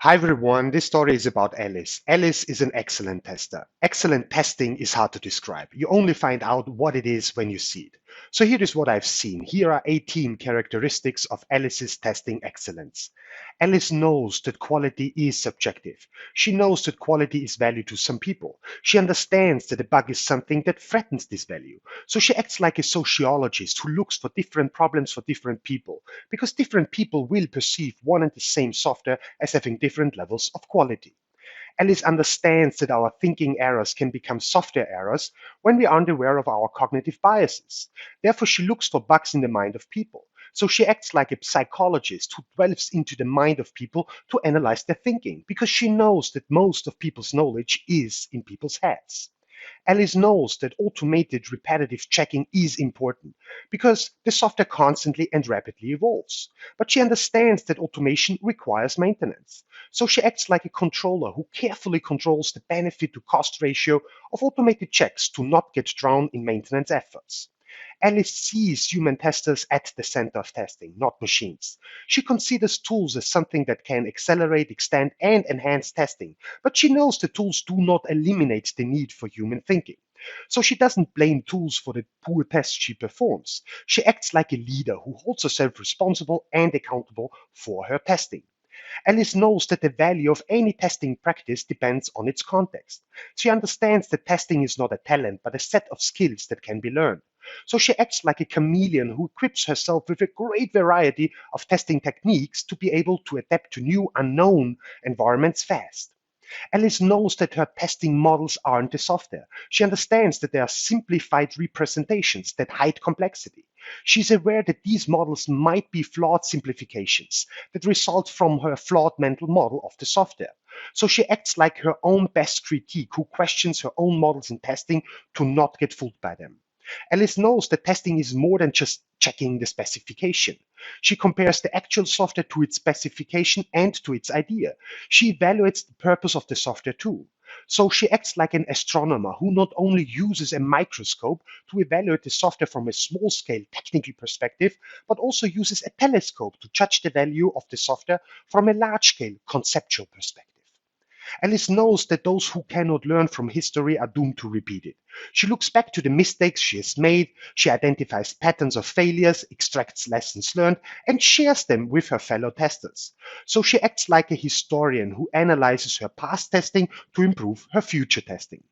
Hi everyone, this story is about Alice. Alice is an excellent tester. Excellent testing is hard to describe. You only find out what it is when you see it. So here is what I've seen. Here are 18 characteristics of Alice's testing excellence. Alice knows that quality is subjective. She knows that quality is value to some people. She understands that a bug is something that threatens this value. So she acts like a sociologist who looks for different problems for different people, because different people will perceive one and the same software as having different levels of quality. Alice understands that our thinking errors can become software errors when we aren't aware of our cognitive biases. Therefore, she looks for bugs in the mind of people. So she acts like a psychologist who delves into the mind of people to analyze their thinking, because she knows that most of people's knowledge is in people's heads. Alice knows that automated repetitive checking is important because the software constantly and rapidly evolves. But she understands that automation requires maintenance. So she acts like a controller who carefully controls the benefit to cost ratio of automated checks to not get drowned in maintenance efforts. Alice sees human testers at the center of testing, not machines. She considers tools as something that can accelerate, extend, and enhance testing, but she knows the tools do not eliminate the need for human thinking. So she doesn't blame tools for the poor tests she performs. She acts like a leader who holds herself responsible and accountable for her testing. Alice knows that the value of any testing practice depends on its context. She understands that testing is not a talent, but a set of skills that can be learned. So she acts like a chameleon who equips herself with a great variety of testing techniques to be able to adapt to new unknown environments fast. Alice knows that her testing models aren't the software. She understands that they are simplified representations that hide complexity. She's aware that these models might be flawed simplifications that result from her flawed mental model of the software. So she acts like her own best critique who questions her own models in testing to not get fooled by them. Alice knows that testing is more than just checking the specification. She compares the actual software to its specification and to its idea. She evaluates the purpose of the software too. So she acts like an astronomer who not only uses a microscope to evaluate the software from a small scale technical perspective, but also uses a telescope to judge the value of the software from a large scale conceptual perspective. Alice knows that those who cannot learn from history are doomed to repeat it. She looks back to the mistakes she has made, she identifies patterns of failures, extracts lessons learned, and shares them with her fellow testers. So she acts like a historian who analyzes her past testing to improve her future testing.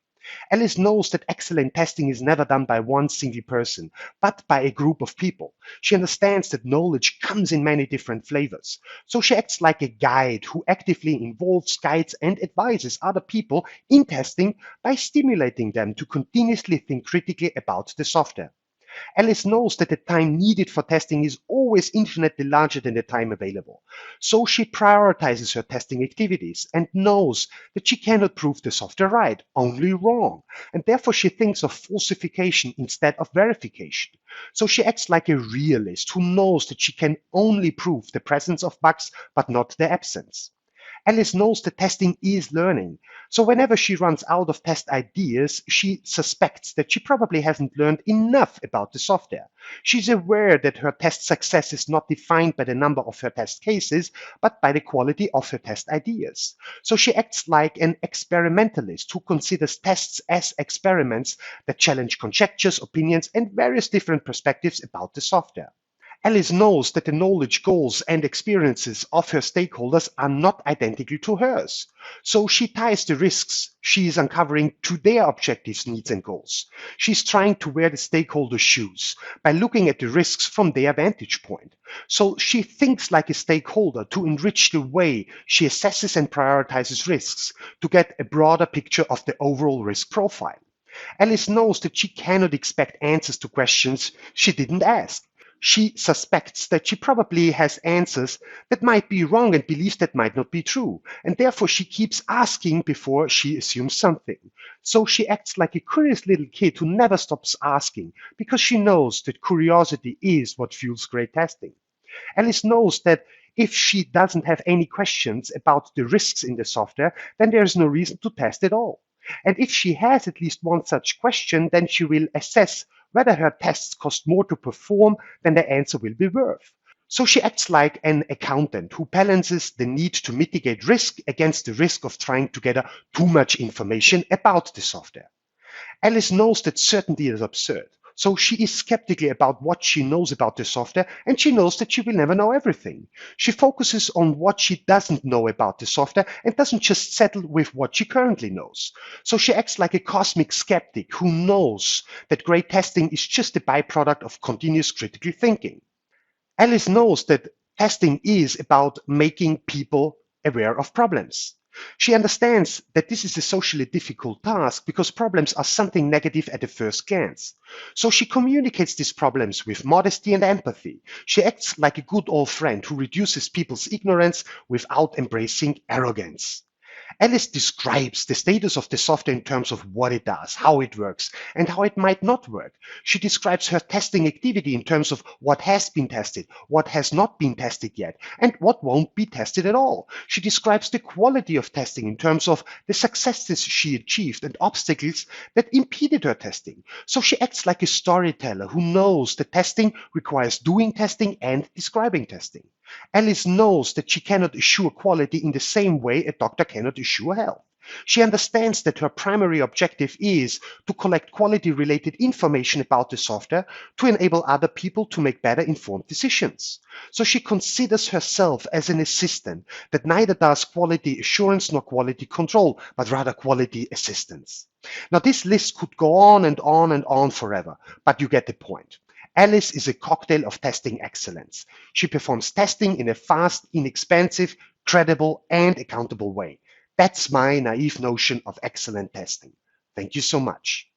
Alice knows that excellent testing is never done by one single person, but by a group of people. She understands that knowledge comes in many different flavors. So she acts like a guide who actively involves, guides, and advises other people in testing by stimulating them to continuously think critically about the software. Alice knows that the time needed for testing is always infinitely larger than the time available. So she prioritizes her testing activities and knows that she cannot prove the software right, only wrong. And therefore she thinks of falsification instead of verification. So she acts like a realist who knows that she can only prove the presence of bugs but not their absence. Alice knows that testing is learning. So whenever she runs out of test ideas, she suspects that she probably hasn't learned enough about the software. She's aware that her test success is not defined by the number of her test cases, but by the quality of her test ideas. So she acts like an experimentalist who considers tests as experiments that challenge conjectures, opinions, and various different perspectives about the software. Alice knows that the knowledge, goals, and experiences of her stakeholders are not identical to hers. So she ties the risks she is uncovering to their objectives, needs, and goals. She's trying to wear the stakeholders' shoes by looking at the risks from their vantage point. So she thinks like a stakeholder to enrich the way she assesses and prioritizes risks to get a broader picture of the overall risk profile. Alice knows that she cannot expect answers to questions she didn't ask. She suspects that she probably has answers that might be wrong and beliefs that might not be true, and therefore she keeps asking before she assumes something. So she acts like a curious little kid who never stops asking because she knows that curiosity is what fuels great testing. Alice knows that if she doesn't have any questions about the risks in the software, then there is no reason to test at all. And if she has at least one such question, then she will assess whether her tests cost more to perform than the answer will be worth. So she acts like an accountant who balances the need to mitigate risk against the risk of trying to gather too much information about the software. Alice knows that certainty is absurd, so she is skeptical about what she knows about the software, and she knows that she will never know everything. She focuses on what she doesn't know about the software and doesn't just settle with what she currently knows. So she acts like a cosmic skeptic who knows that great testing is just a byproduct of continuous critical thinking. Alice knows that testing is about making people aware of problems. She understands that this is a socially difficult task because problems are something negative at the first glance. So she communicates these problems with modesty and empathy. She acts like a good old friend who reduces people's ignorance without embracing arrogance. Alice describes the status of the software in terms of what it does, how it works, and how it might not work. She describes her testing activity in terms of what has been tested, what has not been tested yet, and what won't be tested at all. She describes the quality of testing in terms of the successes she achieved and obstacles that impeded her testing. So she acts like a storyteller who knows that testing requires doing testing and describing testing. Alice knows that she cannot assure quality in the same way a doctor cannot assure health. She understands that her primary objective is to collect quality-related information about the software to enable other people to make better informed decisions. So she considers herself as an assistant that neither does quality assurance nor quality control, but rather quality assistance. Now, this list could go on and on and on forever, but you get the point. Alice is a cocktail of testing excellence. She performs testing in a fast, inexpensive, credible, and accountable way. That's my naive notion of excellent testing. Thank you so much.